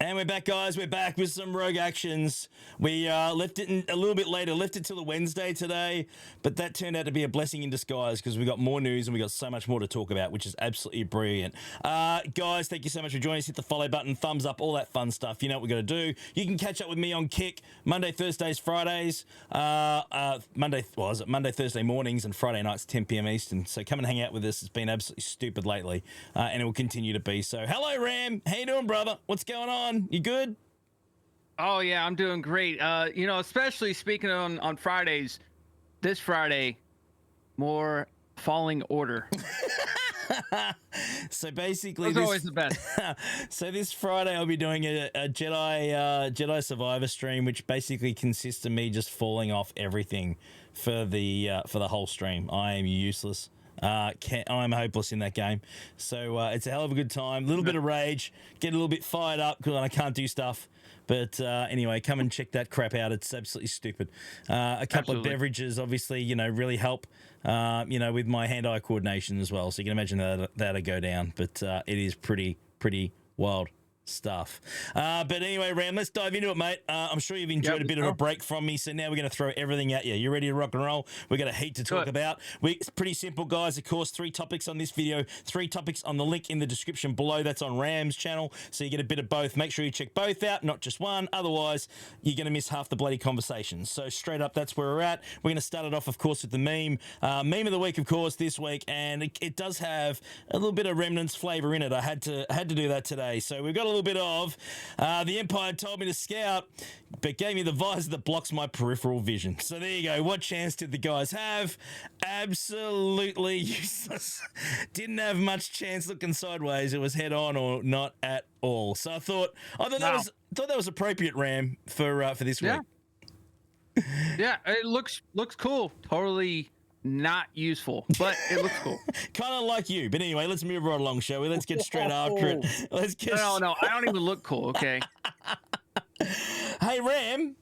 And we're back, guys. We're back with some rogue actions. We left it a little bit later, left it till the Wednesday today, but that turned out to be a blessing in disguise because we got more news and we got so much more to talk about, which is absolutely brilliant. Guys, thank you so much for joining us. Hit the follow button, thumbs up, all that fun stuff. You know what we're going to do. You can catch up with me on Kick Monday, Thursdays, Fridays. Monday, Thursday mornings and Friday nights, 10 p.m. Eastern. So come and hang out with us. It's been absolutely stupid lately, and it will continue to be. So hello, Ram. How you doing, brother? What's going on? You good? Oh yeah, I'm doing great. Especially speaking on Fridays, this Friday, more Falling Order. So basically, it's always the best. So this Friday, I'll be doing a Jedi Survivor stream, which basically consists of me just falling off everything for the whole stream. I am useless. I'm hopeless in that game. So it's a hell of a good time. A little bit of rage, get a little bit fired up because I can't do stuff. But anyway, come and check that crap out. It's absolutely stupid. A couple of beverages, obviously, really help, with my hand-eye coordination as well. So you can imagine that'll go down. But it is pretty wild stuff. But anyway, Ram, let's dive into it, mate. I'm sure you've enjoyed a bit of a break from me, so now we're going to throw everything at you. You ready to rock and roll? We've got a heap to talk about. It's pretty simple, guys. Of course, 3 topics on this video, 3 topics on the link in the description below. That's on Ram's channel, so you get a bit of both. Make sure you check both out, not just one. Otherwise, you're going to miss half the bloody conversation. So straight up, that's where we're at. We're going to start it off, of course, with the meme. Meme of the week, of course, this week, and it does have a little bit of Remnants flavour in it. I had to do that today. So we've got a little bit of the Empire told me to scout, but gave me the visor that blocks my peripheral vision. So there you go. What chance did the guys have? Absolutely useless. Didn't have much chance looking sideways. It was head on or not at all. So I thought that was appropriate, Ram, for this week. Yeah, it looks cool. Totally not useful, but it looks cool. Kind of like you. But anyway, let's move right along, shall we? Let's get straight after it. No, I don't even look cool, okay? Hey, Ram,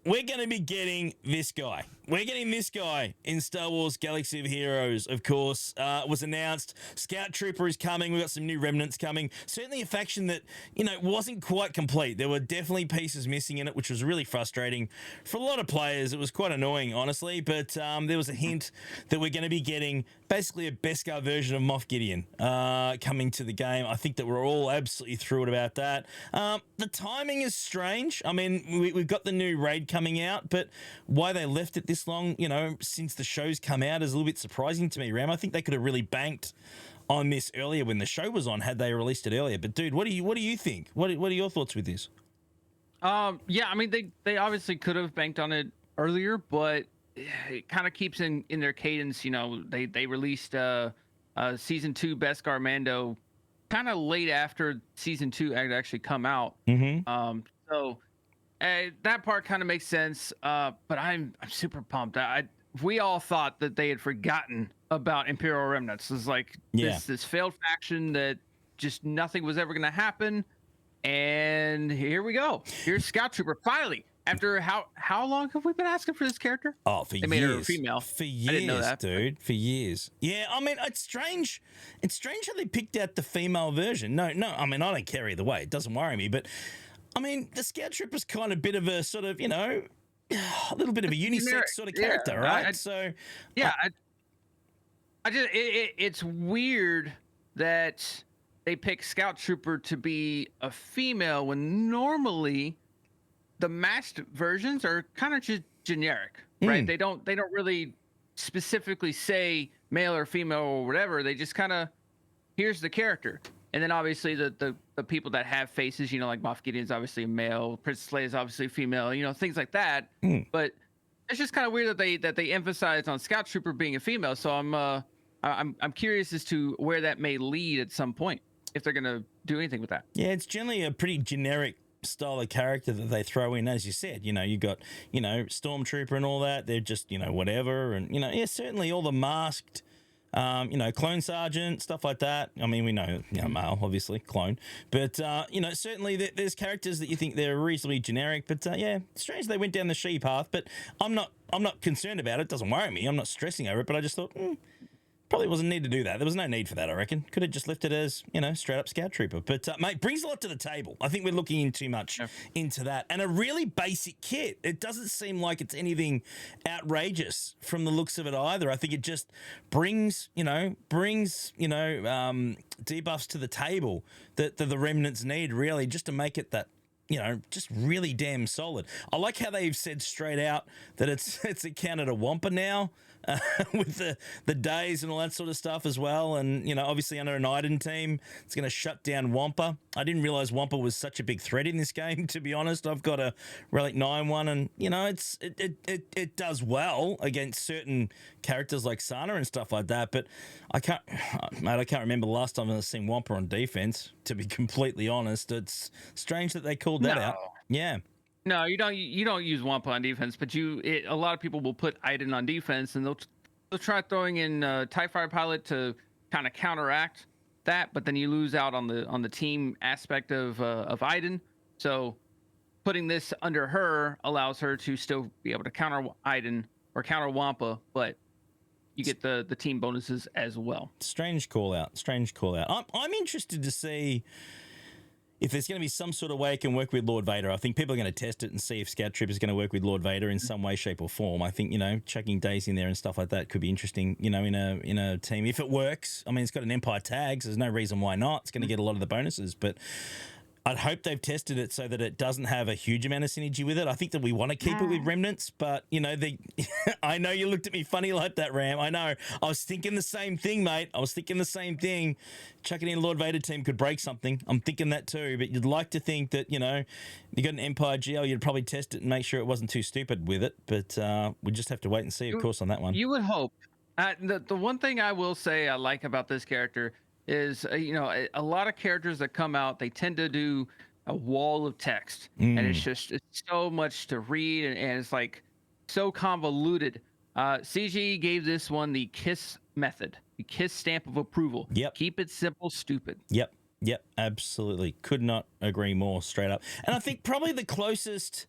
we're going to be getting this guy. We're getting this guy in Star Wars Galaxy of Heroes, of course. Was announced. Scout Trooper is coming. We've got some new Remnants coming. Certainly a faction that, wasn't quite complete. There were definitely pieces missing in it, which was really frustrating. For a lot of players, it was quite annoying, honestly. But there was a hint that we're going to be getting basically a Beskar version of Moff Gideon coming to the game. I think that we're all absolutely thrilled about that. The timing is strange. I mean, we've got the new raid coming out, but why they left it this long, since the show's come out is a little bit surprising to me, Ram. I think they could have really banked on this earlier when the show was on had they released it earlier. But dude, what do you think? What are your thoughts with this? Yeah, I mean they obviously could have banked on it earlier, but it kind of keeps in their cadence. They released season 2 Beskar Mando kind of late after season 2 had actually come out. So that part kind of makes sense, but I'm super pumped. We all thought that they had forgotten about Imperial Remnants. It's like this failed faction that just nothing was ever going to happen, and here we go. Here's Scout Trooper finally. After how long have we been asking for this character? Oh, for years. They made her a female. For years, I didn't know that, dude. For years. Yeah, I mean, it's strange. It's strange how they picked out the female version. No. I mean, I don't care either way. It doesn't worry me, but. I mean, the Scout Trooper's kind of a bit of a sort of, a little bit of a unisex sort of character, right? It's weird that they pick Scout Trooper to be a female when normally the masked versions are kind of just generic, right? They don't really specifically say male or female or whatever. They just kind of, here's the character. And then obviously the people that have faces, like Moff Gideon's obviously a male, Princess Leia's obviously female, things like that. But it's just kind of weird that they emphasize on Scout Trooper being a female. So I'm curious as to where that may lead at some point, if they're gonna do anything with that. Yeah, it's generally a pretty generic style of character that they throw in, as you said. You got Stormtrooper and all that. They're just whatever, and certainly all the masked. Clone sergeant, stuff like that. I mean, we know, male, obviously, clone. But, certainly there's characters that you think they're reasonably generic. But, strange they went down the she path. But I'm not concerned about it. It doesn't worry me. I'm not stressing over it. But I just thought, Probably wasn't need to do that. There was no need for that, I reckon. Could have just left it as, straight up Scout Trooper. But, mate, brings a lot to the table. I think we're looking in too much into that. And a really basic kit. It doesn't seem like it's anything outrageous from the looks of it either. I think it just brings debuffs to the table that the Remnants need, really, just to make it that, just really damn solid. I like how they've said straight out that it's a counter to Wampa now, with the days and all that sort of stuff as well. And, obviously under an Iden team, it's going to shut down Wampa. I didn't realize Wampa was such a big threat in this game, to be honest. I've got a Relic 9-1 and, it does well against certain characters like Sana and stuff like that. But I can't remember the last time I've seen Wampa on defense, to be completely honest. It's strange that they called that out. Yeah. No, you don't. You don't use Wampa on defense, but a lot of people will put Iden on defense, and they'll try throwing in TIE Fighter Pilot to kind of counteract that. But then you lose out on the team aspect of Iden. So putting this under her allows her to still be able to counter Iden or counter Wampa, but you get the team bonuses as well. Strange call out. I'm interested to see if there's going to be some sort of way it can work with Lord Vader. I think people are going to test it and see if Scout Trooper is going to work with Lord Vader in some way, shape, or form. I think, chucking Daisy in there and stuff like that could be interesting, in a team. If it works, I mean, it's got an Empire tag, so there's no reason why not. It's going to get a lot of the bonuses, but I'd hope they've tested it so that it doesn't have a huge amount of synergy with it. I think that we want to keep it with Remnants, but, I know you looked at me funny like that, Ram. I know. I was thinking the same thing, mate. Chucking in Lord Vader team could break something. I'm thinking that too, but you'd like to think that, you got an Empire GL, you'd probably test it and make sure it wasn't too stupid with it, but we just have to wait and see, of course, on that one. You would hope. The one thing I will say I like about this character is, a lot of characters that come out, they tend to do a wall of text, and it's so much to read, and it's like so convoluted. CG gave this one the KISS method, the KISS stamp of approval. Yep. Keep it simple, stupid. Yep, absolutely. Could not agree more, straight up. And I think probably the closest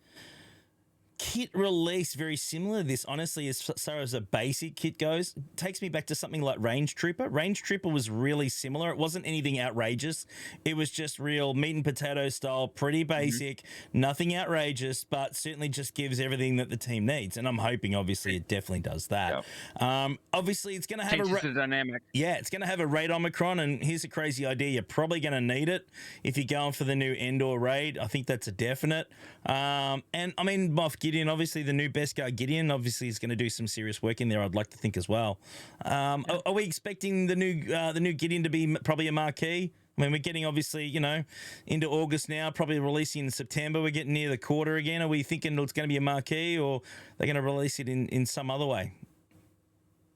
kit release very similar to this, honestly, as far as a basic kit goes, takes me back to something like Range Trooper. Range Trooper was really similar. It wasn't anything outrageous. It was just real meat and potato style, pretty basic, nothing outrageous, but certainly just gives everything that the team needs. And I'm hoping, obviously, it definitely does that. Obviously, it's going to have the dynamic. Yeah, it's going to have a raid Omicron, and here's a crazy idea. You're probably going to need it if you're going for the new Endor raid. I think that's a definite. And I mean, Moff Gideon, obviously the new Beskar Gideon, obviously is going to do some serious work in there, I'd like to think as well. Are we expecting the new Gideon to be probably a marquee? I mean, we're getting obviously, into August now, probably releasing in September. We're getting near the quarter again. Are we thinking it's going to be a marquee, or they're going to release it in some other way?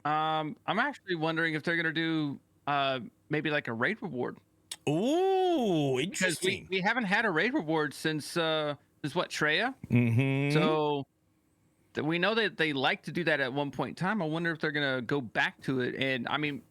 I'm actually wondering if they're going to do maybe like a raid reward. Ooh, interesting. Because we haven't had a raid reward since what, Traya? Mm-hmm. So we know that they like to do that at one point in time. I wonder if they're going to go back to it. And I mean,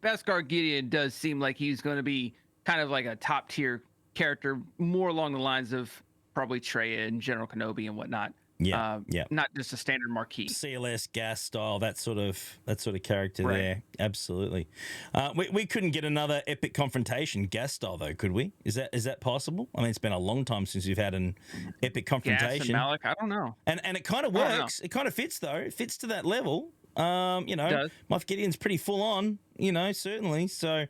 Beskar Gideon does seem like he's going to be kind of like a top tier character, more along the lines of probably Traya and General Kenobi and whatnot. Yeah, not just a standard marquee. CLS gas style, that sort of character Right. there. Absolutely. We couldn't get another epic confrontation gas style though, could we? Is that possible? I mean, it's been a long time since we've had an epic confrontation. Gas and Malik, I don't know. And it kind of works. It kind of fits though. It fits to that level. Moff Gideon's pretty full on. Certainly. So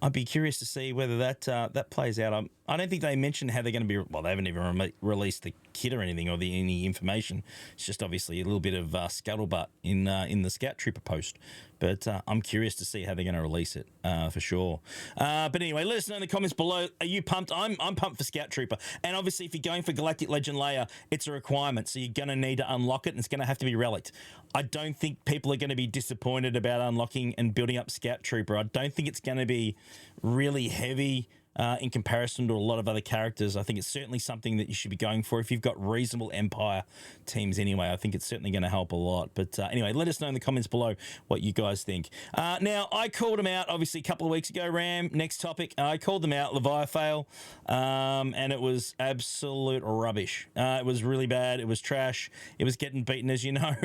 I'd be curious to see whether that plays out. I don't think they mentioned how they're going to be. Well, they haven't even released the kit or anything, or any information. It's just obviously a little bit of scuttlebutt in the Scout Trooper post. But I'm curious to see how they're going to release it for sure. But anyway, let us know in the comments below. Are you pumped? I'm pumped for Scout Trooper. And obviously, if you're going for Galactic Legend Layer, it's a requirement. So you're going to need to unlock it, and it's going to have to be relicked. I don't think people are going to be disappointed about unlocking and building up Scout Trooper. I don't think it's going to be really heavy in comparison to a lot of other characters. I think it's certainly something that you should be going for if you've got reasonable Empire teams anyway. I think it's certainly going to help a lot. But anyway, let us know in the comments below what you guys think. Now, I called them out, obviously, a couple of weeks ago, Ram. Next topic, I called them out, Leviathan, and it was absolute rubbish. It was really bad. It was trash. It was getting beaten, as you know,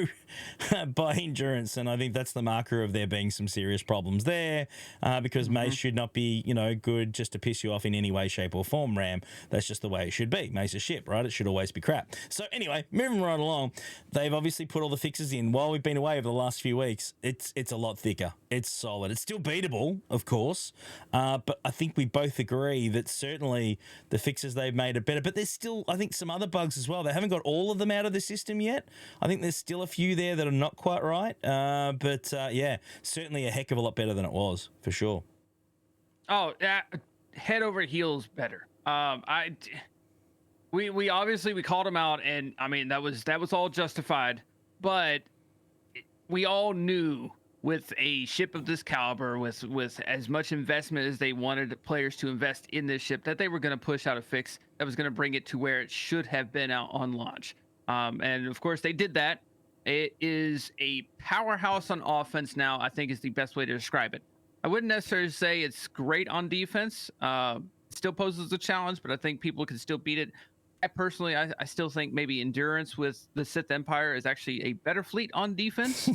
by Endurance, and I think that's the marker of there being some serious problems there, because Mace should not be, good just to piss you off in any way, shape, or form, Ram. That's just the way it should be. Mace a ship, right? It should always be crap. So anyway, moving right along, they've obviously put all the fixes in. While we've been away over the last few weeks, it's a lot thicker. It's solid. It's still beatable, of course, but I think we both agree that certainly the fixes they've made are better. But there's still, I think, some other bugs as well. They haven't got all of them out of the system yet. I think there's still a few there that are not quite right. But yeah, certainly a heck of a lot better than it was, for sure. Oh, head over heels better. We obviously we called them out, and I mean that was all justified, but we all knew with a ship of this caliber, with as much investment as they wanted players to invest in this ship, that they were going to push out a fix that was going to bring it to where it should have been out on launch. And of course they did that. It is a powerhouse on offense now, I think is the best way to describe it. I wouldn't necessarily say it's great on defense. Still poses a challenge, but I think people can still beat it. I still think maybe Endurance with the Sith Empire is actually a better fleet on defense,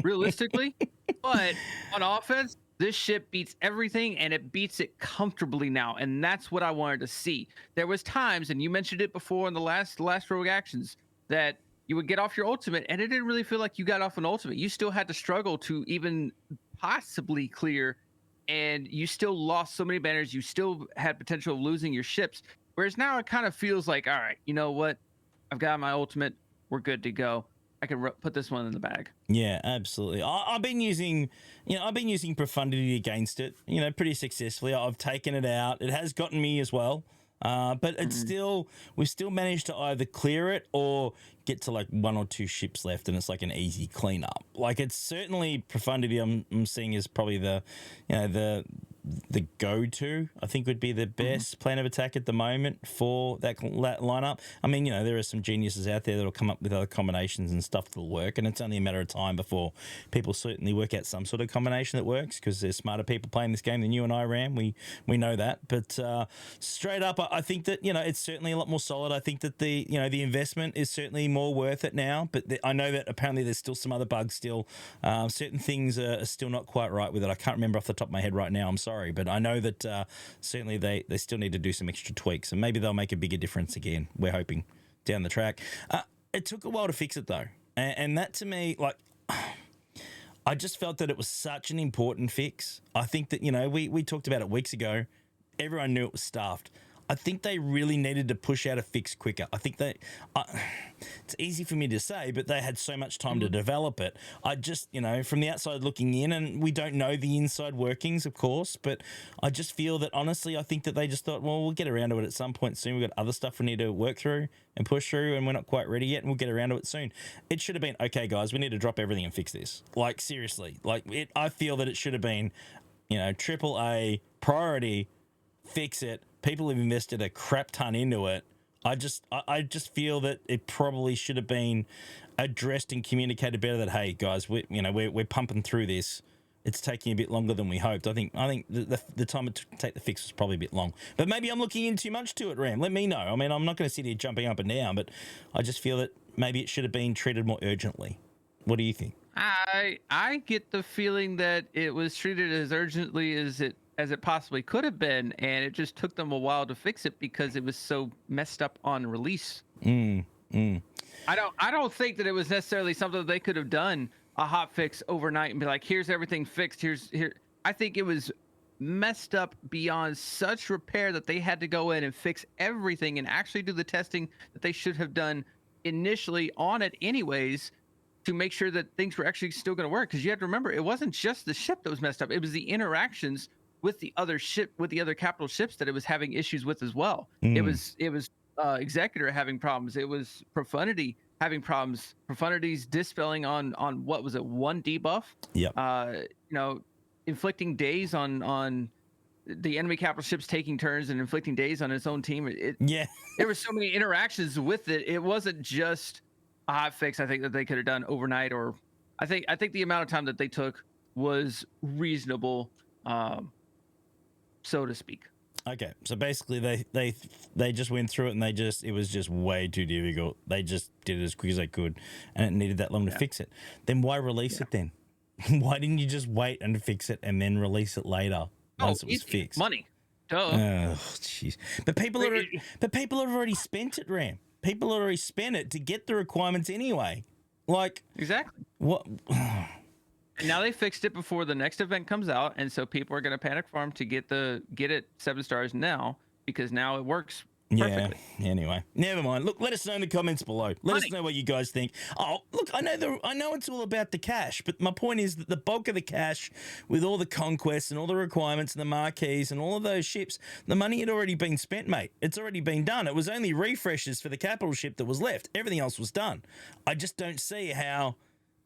realistically. But on offense, this ship beats everything, and it beats it comfortably now. And that's what I wanted to see. There was times, and you mentioned it before in the last Rogue Actions, that you would get off your ultimate, and it didn't really feel like you got off an ultimate. You still had to struggle to even possibly clear, and you still lost so many banners. You still had potential of losing your ships. Whereas now it kind of feels like, all right, you know what? I've got my ultimate. We're good to go. I can put this one in the bag. Yeah, absolutely. I've been using Profundity against it, pretty successfully. I've taken it out. It has gotten me as well. But it's we still managed to either clear it or get to like one or two ships left, and it's like an easy cleanup. Like, it's certainly Profundity I'm seeing is probably the go-to, I think, would be the best plan of attack at the moment for that lineup. I mean, there are some geniuses out there that'll come up with other combinations and stuff that'll work, and it's only a matter of time before people certainly work out some sort of combination that works, because there's smarter people playing this game than you and I, Ram. We know that. But straight up, I think that it's certainly a lot more solid. I think that the investment is certainly more worth it now. But I know that apparently there's still some other bugs still. Certain things are still not quite right with it. I can't remember off the top of my head right now. I'm sorry, but I know that certainly they still need to do some extra tweaks, and maybe they'll make a bigger difference again. We're hoping down the track. It took a while to fix it though, and that to me, like, I just felt that it was such an important fix. I think that we talked about it weeks ago. Everyone knew it was staffed. I think they really needed to push out a fix quicker. I think that it's easy for me to say, but they had so much time to develop it. I just, from the outside looking in, and we don't know the inside workings, of course, but I just feel that, honestly, I think that they just thought, well, we'll get around to it at some point soon. We've got other stuff we need to work through and push through, and we're not quite ready yet, and we'll get around to it soon. It should have been, okay, guys, we need to drop everything and fix this. Like, seriously. Like, I feel that it should have been, triple A, priority, fix it. People have invested a crap ton into it. I just feel that it probably should have been addressed and communicated better. That, hey guys, we're pumping through this. It's taking a bit longer than we hoped. I think the time it took to take the fix was probably a bit long. But maybe I'm looking in too much to it, Ram. Let me know. I mean, I'm not going to sit here jumping up and down, but I just feel that maybe it should have been treated more urgently. What do you think? I get the feeling that it was treated as urgently as it possibly could have been, and it just took them a while to fix it because it was so messed up on release. I don't think that it was necessarily something that they could have done a hot fix overnight and be like, here's everything fixed. Here. I think it was messed up beyond such repair that they had to go in and fix everything and actually do the testing that they should have done initially on it anyways, to make sure that things were actually still going to work. Because you have to remember, it wasn't just the ship that was messed up. It was the interactions with the other capital ships that it was having issues with as well. It was Executor having problems. It was Profundity having problems. Profundity's dispelling on what was it, one debuff? Yep. Inflicting days on the enemy capital ships taking turns and inflicting days on its own team. Yeah. There were so many interactions with it. It wasn't just a hot fix. I think that they could have done overnight, or I think the amount of time that they took was reasonable, so to speak. Okay, so basically they just went through it and it was just way too difficult. They just did it as quick as they could, and it needed that long to fix it. Then why release it then? Why didn't you just wait and fix it and then release it later once it was fixed? Money, duh. Oh, jeez. But people have already spent it, Ram. People already spent it to get the requirements anyway. Like Exactly. what? And now they fixed it before the next event comes out, and so people are going to panic farm to get it 7 stars now, because now it works perfectly. Yeah. Anyway, never mind. Look, let us know in the comments below. Let us know what you guys think. Oh, look, I know it's all about the cash, but my point is that the bulk of the cash, with all the conquests and all the requirements and the marquees and all of those ships, the money had already been spent, mate. It's already been done. It was only refreshes for the capital ship that was left. Everything else was done. I just don't see how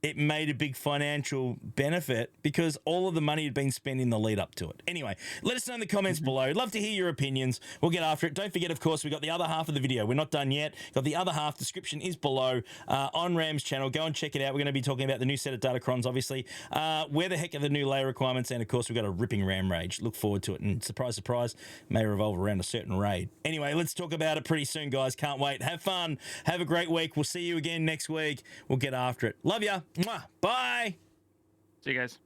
it made a big financial benefit, because all of the money had been spent in the lead up to it. Anyway, let us know in the comments below. Love to hear your opinions. We'll get after it. Don't forget, of course, we got the other half of the video. We're not done yet. Got the other half. Description is below on Ram's channel. Go and check it out. We're going to be talking about the new set of Datacrons, obviously. Where the heck are the new layer requirements? And, of course, we've got a ripping Ram Rage. Look forward to it. And surprise, surprise, may revolve around a certain raid. Anyway, let's talk about it pretty soon, guys. Can't wait. Have fun. Have a great week. We'll see you again next week. We'll get after it. Love ya. Mwah. Bye. See you guys.